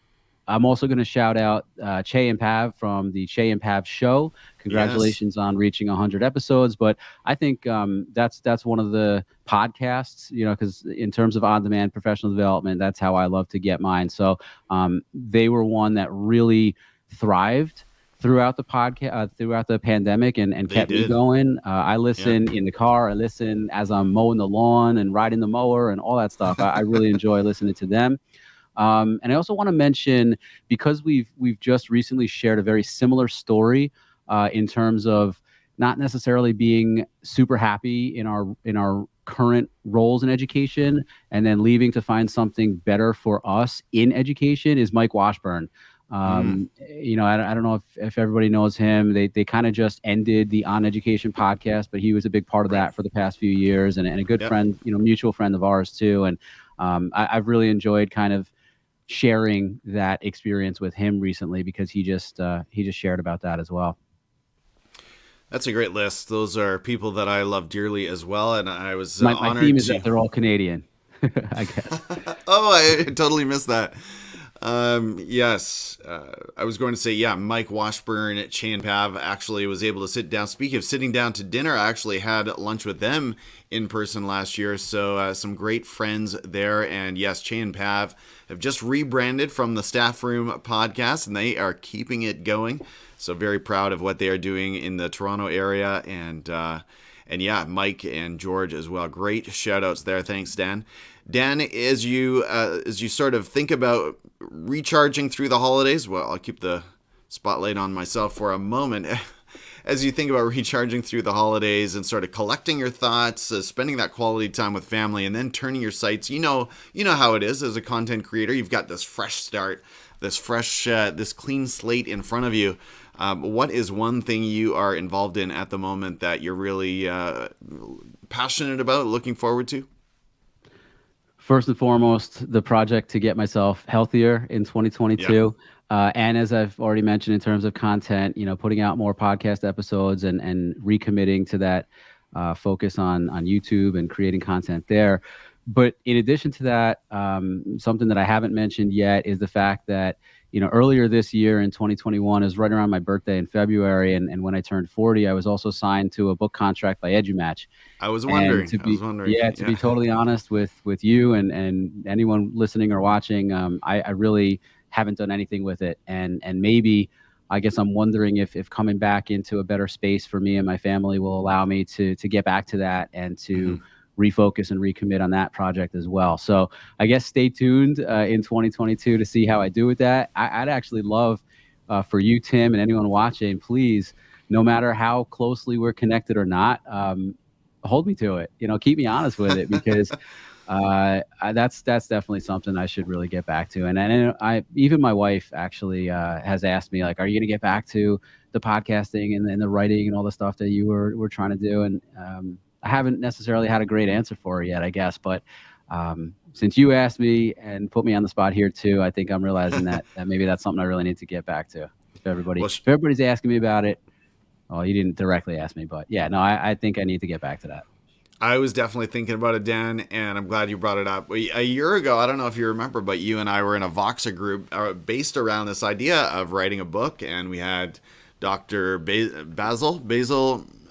Speaker 2: I'm also going to shout out Che and Pav from the Che and Pav show.
Speaker 1: Yes.
Speaker 2: Congratulations on reaching 100 episodes. But I think that's one of the podcasts, because in terms of on-demand professional development, that's how I love to get mine. So they were one that really thrived throughout the podcast, throughout the pandemic, and
Speaker 1: They
Speaker 2: kept me
Speaker 1: did.
Speaker 2: going. I
Speaker 1: Yeah.
Speaker 2: listen in the car. I listen as I'm mowing the lawn and riding the mower and all that stuff. I really enjoy listening to them. And I also want to mention, because we've just recently shared a very similar story in terms of not necessarily being super happy in our current roles in education, and then leaving to find something better for us in education, is Mike Washburn.
Speaker 1: Mm,
Speaker 2: I don't know if everybody knows him. They kind of just ended the On Education podcast, but he was a big part of
Speaker 1: right.
Speaker 2: that for the past few years, and a good
Speaker 1: Yep.
Speaker 2: friend, mutual friend of ours too. And I've really enjoyed kind of sharing that experience with him recently, because he just shared about that as well.
Speaker 1: That's a great list. Those are people that I love dearly as well, and I was
Speaker 2: My theme
Speaker 1: honored
Speaker 2: is that
Speaker 1: to.
Speaker 2: they're all Canadian, I guess.
Speaker 1: Oh, I totally missed that. Yes, I was going to say, yeah, Mike Washburn at Chain Pav actually was able to sit down. Speaking of sitting down to dinner, I actually had lunch with them in person last year. So some great friends there. And yes, Chain Pav have just rebranded from the Staff Room podcast, and they are keeping it going. So very proud of what they are doing in the Toronto area. And yeah, Mike and George as well. Great shout outs there. Thanks, Dan. Dan, as you sort of think about recharging through the holidays, well, I'll keep the spotlight on myself for a moment. As you think about recharging through the holidays and sort of collecting your thoughts, spending that quality time with family, and then turning your sights, you know how it is as a content creator. You've got this fresh start, this clean slate in front of you. What is one thing you are involved in at the moment that you're really passionate about, looking forward to?
Speaker 2: First and foremost, the project to get myself healthier in
Speaker 1: Yeah.
Speaker 2: 2022. And as I've already mentioned, in terms of content, putting out more podcast episodes and recommitting to that focus on YouTube and creating content there. But in addition to that, something that I haven't mentioned yet is the fact that, earlier this year in 2021, is right around my birthday in February. And when I turned 40, I was also signed to a book contract by EduMatch.
Speaker 1: I was
Speaker 2: And
Speaker 1: wondering. I was wondering.
Speaker 2: to be
Speaker 1: Yeah.
Speaker 2: totally honest with you and anyone listening or watching, I really haven't done anything with it. And maybe, I guess I'm wondering if coming back into a better space for me and my family will allow me to get back to that and to
Speaker 1: Hmm.
Speaker 2: refocus and recommit on that project as well. So I guess stay tuned in 2022 to see how I do with that. I'd actually love for you, Tim, and anyone watching, please, no matter how closely we're connected or not, hold me to it. Keep me honest with it, because that's definitely something I should really get back to. And I even my wife actually has asked me, like, are you going to get back to the podcasting and the writing and all the stuff that you were trying to do? And I haven't necessarily had a great answer for her yet, I guess. But since you asked me and put me on the spot here too, I think I'm realizing that maybe that's something I really need to get back to. If
Speaker 1: Well,
Speaker 2: everybody's asking me about it, well, you didn't directly ask me, but yeah, no, I think I need to get back to that.
Speaker 1: I was definitely thinking about it, Dan, and I'm glad you brought it up. A year ago, I don't know if you remember, but you and I were in a Voxer group based around this idea of writing a book, and we had Dr. Basil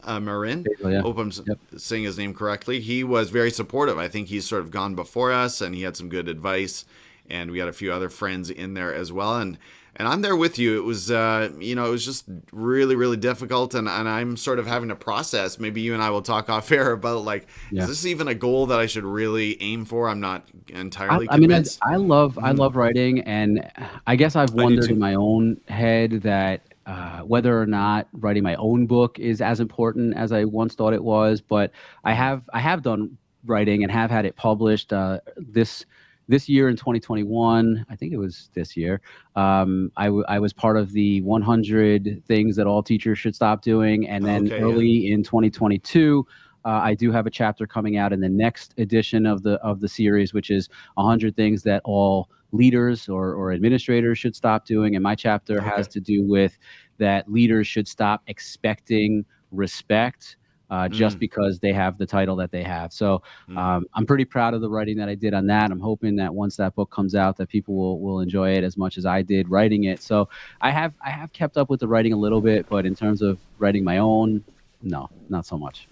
Speaker 1: Marin.
Speaker 2: So, yeah.
Speaker 1: Hope I'm
Speaker 2: Yep.
Speaker 1: saying his name correctly. He was very supportive. I think he's sort of gone before us, and he had some good advice. And we had a few other friends in there as well. And I'm there with you. It was, it was just really, really difficult. And I'm sort of having to process. Maybe you and I will talk off air about, like,
Speaker 2: Yeah.
Speaker 1: is this even a goal that I should really aim for? I'm not entirely
Speaker 2: I mean,
Speaker 1: convinced.
Speaker 2: I love writing, and I guess I've
Speaker 1: I do
Speaker 2: wondered
Speaker 1: too.
Speaker 2: in my own head that whether or not writing my own book is as important as I once thought it was. But I have done writing and have had it published. This year in 2021, I think it was this year, I was part of the 100 things that all teachers should stop doing. And then
Speaker 1: Okay, yeah.
Speaker 2: early in 2022, I do have a chapter coming out in the next edition of the series, which is 100 things that all leaders or administrators should stop doing. And my chapter has to do with that leaders should stop expecting respect just because they have the title that they have. So I'm pretty proud of the writing that I did on that. I'm hoping that once that book comes out, that people will enjoy it as much as I did writing it. So I have kept up with the writing a little bit, but in terms of writing my own, no, not so much.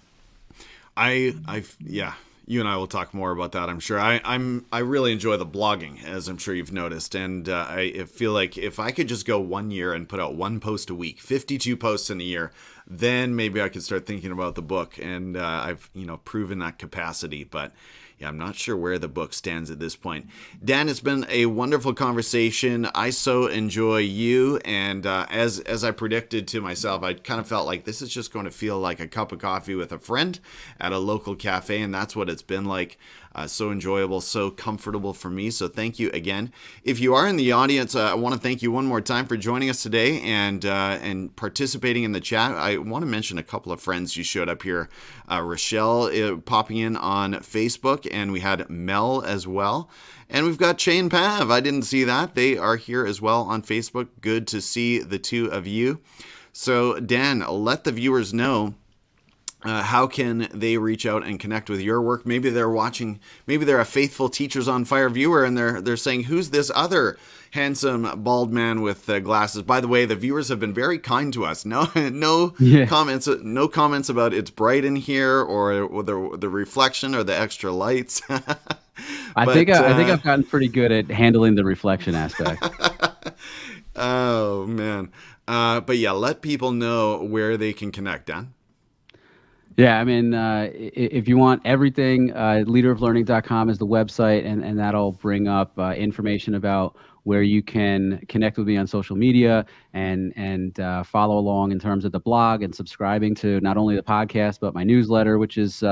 Speaker 1: Yeah, you and I will talk more about that, I'm sure. I really enjoy the blogging, as I'm sure you've noticed, and I feel like if I could just go 1 year and put out 1 post a week, 52 posts in a year, then maybe I could start thinking about the book, and I've proven that capacity, but yeah, I'm not sure where the book stands at this point. Dan, it's been a wonderful conversation. I so enjoy you, and as I predicted to myself, I kind of felt like this is just going to feel like a cup of coffee with a friend at a local cafe, and that's what it's been like. So enjoyable, so comfortable for me. So thank you again. If you are in the audience, I want to thank you one more time for joining us today and participating in the chat. I want to mention a couple of friends you showed up here. Rochelle popping in on Facebook, and we had Mel as well. And we've got Che and Pav. I didn't see that. They are here as well on Facebook. Good to see the two of you. So Dan, let the viewers know how can they reach out and connect with your work? Maybe they're watching, maybe they're a faithful Teachers on Fire viewer, and they're saying, who's this other handsome bald man with glasses? By the way, the viewers have been very kind to us. No comments about it's bright in here or the reflection or the extra lights.
Speaker 2: I think I've gotten pretty good at handling the reflection aspect.
Speaker 1: Oh man. But yeah, let people know where they can connect, Dan.
Speaker 2: Yeah, I mean, if you want everything, leaderoflearning.com is the website, and that'll bring up information about where you can connect with me on social media and follow along in terms of the blog and subscribing to not only the podcast, but my newsletter, which is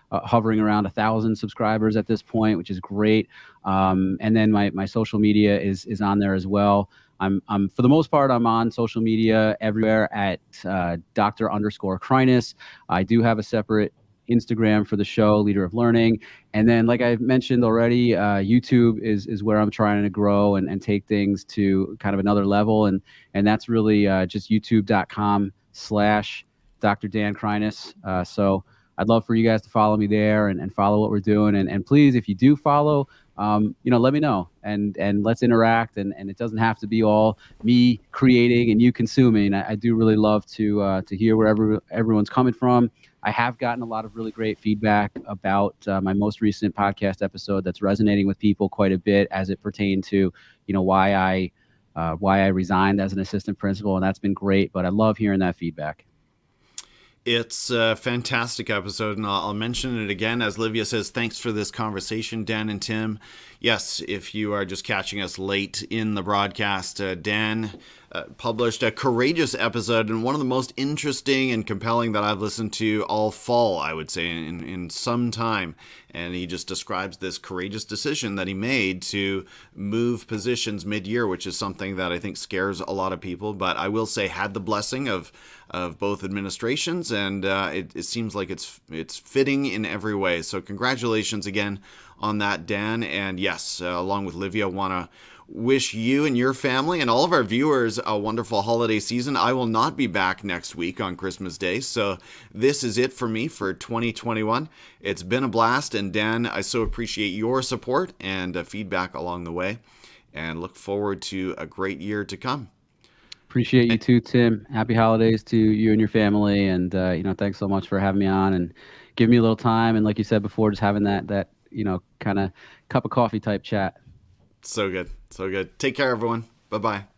Speaker 2: hovering around 1,000 subscribers at this point, which is great. And then my social media is on there as well. I'm for the most part, I'm on social media everywhere at Dr._Kreiness. I do have a separate Instagram for the show, Leader of Learning. And then, like I've mentioned already, YouTube is where I'm trying to grow and take things to kind of another level. And that's really just youtube.com/Dr. Dan Kreiness. So I'd love for you guys to follow me there and follow what we're doing. And please, if you do follow, let me know and let's interact. And it doesn't have to be all me creating and you consuming. I do really love to hear where everyone's coming from. I have gotten a lot of really great feedback about my most recent podcast episode that's resonating with people quite a bit as it pertained to, why I resigned as an assistant principal, and that's been great. But I love hearing that feedback.
Speaker 1: It's a fantastic episode, and I'll mention it again. As Livia says, thanks for this conversation, Dan and Tim. Yes, if you are just catching us late in the broadcast, Dan published a courageous episode and one of the most interesting and compelling that I've listened to all fall, I would say, in some time. And he just describes this courageous decision that he made to move positions mid-year, which is something that I think scares a lot of people. But I will say had the blessing of both administrations, and it seems like it's fitting in every way. So congratulations again on that, Dan. And yes, along with Livia, want to wish you and your family and all of our viewers a wonderful holiday season. I will not be back next week on Christmas Day, so this is it for me for 2021. It's been a blast, and Dan, I so appreciate your support and feedback along the way, and look forward to a great year to come.
Speaker 2: Appreciate you too, Tim. Happy holidays to you and your family, and thanks so much for having me on and giving me a little time. And like you said before, just having that kind of cup of coffee type chat.
Speaker 1: So good. So good. Take care, everyone. Bye-bye.